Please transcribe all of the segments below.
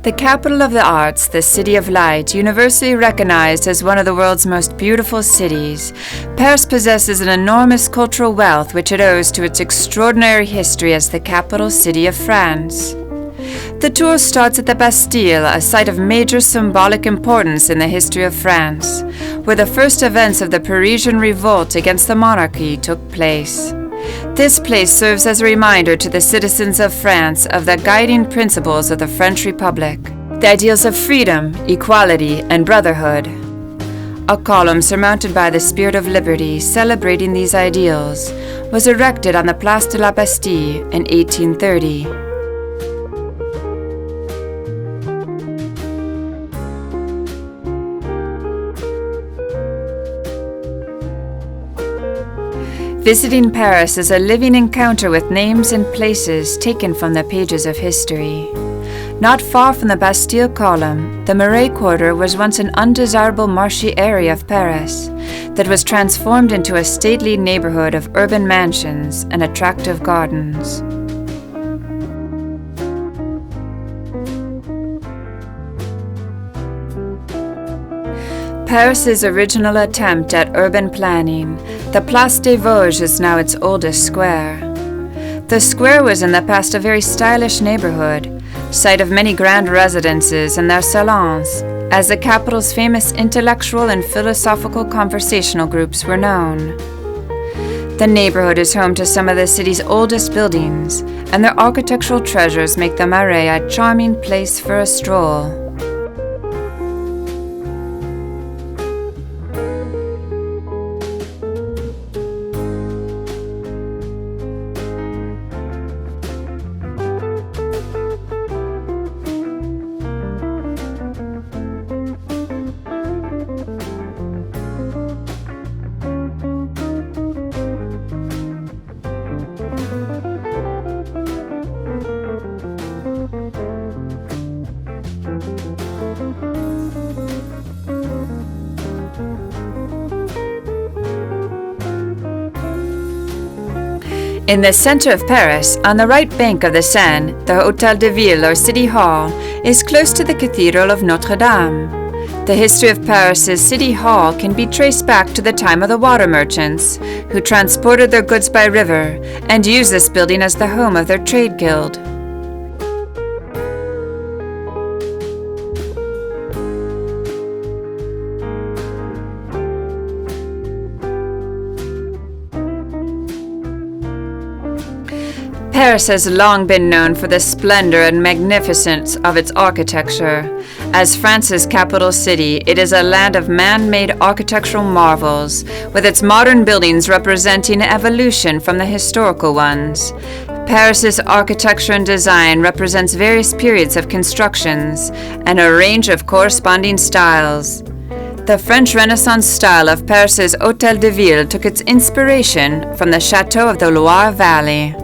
The capital of the arts, the City of Light, universally recognized as one of the world's most beautiful cities, Paris possesses an enormous cultural wealth which it owes to its extraordinary history as the capital city of France. The tour starts at the Bastille, a site of major symbolic importance in the history of France, where the first events of the Parisian revolt against the monarchy took place. This place serves as a reminder to the citizens of France of the guiding principles of the French Republic, the ideals of freedom, equality, and brotherhood. A column surmounted by the spirit of liberty celebrating these ideals was erected on the Place de la Bastille in 1830. Visiting Paris is a living encounter with names and places taken from the pages of history. Not far from the Bastille column, the Marais Quarter was once an undesirable marshy area of Paris that was transformed into a stately neighborhood of urban mansions and attractive gardens. Paris's original attempt at urban planning, the Place des Vosges is now its oldest square. The square was in the past a very stylish neighborhood, site of many grand residences and their salons, as the capital's famous intellectual and philosophical conversational groups were known. The neighborhood is home to some of the city's oldest buildings, and their architectural treasures make the Marais a charming place for a stroll. In the center of Paris, on the right bank of the Seine, the Hôtel de Ville or City Hall is close to the Cathedral of Notre Dame. The history of Paris's City Hall can be traced back to the time of the water merchants, who transported their goods by river and used this building as the home of their trade guild. Paris has long been known for the splendor and magnificence of its architecture. As France's capital city, it is a land of man-made architectural marvels, with its modern buildings representing evolution from the historical ones. Paris's architecture and design represents various periods of constructions and a range of corresponding styles. The French Renaissance style of Paris's Hôtel de Ville took its inspiration from the chateaux of the Loire Valley.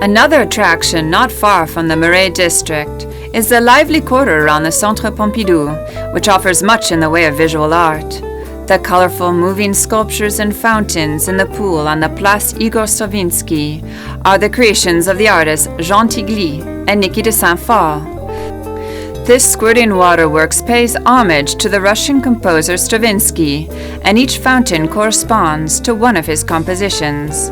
Another attraction not far from the Marais district is the lively quarter around the Centre Pompidou, which offers much in the way of visual art. The colorful moving sculptures and fountains in the pool on the Place Igor Stravinsky are the creations of the artists Jean Tigli and Niki de Saint-Phal. This squirting waterworks pays homage to the Russian composer Stravinsky, and each fountain corresponds to one of his compositions.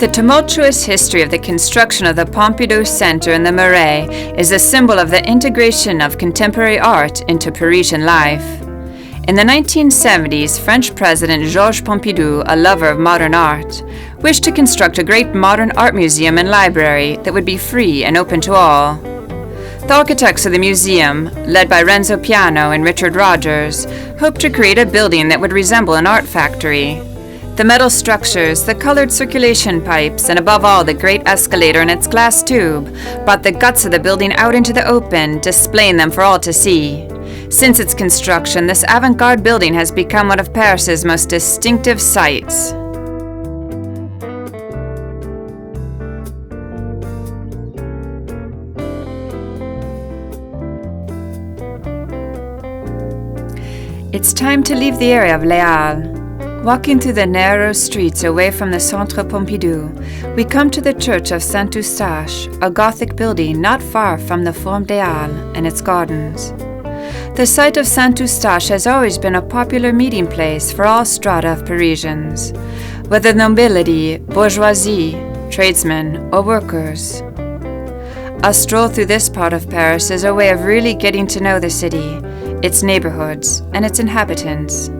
The tumultuous history of the construction of the Pompidou Center in the Marais is a symbol of the integration of contemporary art into Parisian life. In the 1970s, French President Georges Pompidou, a lover of modern art, wished to construct a great modern art museum and library that would be free and open to all. The architects of the museum, led by Renzo and Richard Rogers, hoped to create a building that would resemble an art factory. The metal structures, the colored circulation pipes, and above all the great escalator and its glass tube brought the guts of the building out into the open, displaying them for all to see. Since its construction, this avant-garde building has become one of Paris's most distinctive sights. It's time to leave the area of Les Halles. Walking through the narrow streets away from the Centre Pompidou, we come to the church of Saint-Eustache, a Gothic building not far from the Forum des Halles and its gardens. The site of Saint-Eustache has always been a popular meeting place for all strata of Parisians, whether nobility, bourgeoisie, tradesmen, or workers. A stroll through this part of Paris is a way of really getting to know the city, its neighborhoods, and its inhabitants.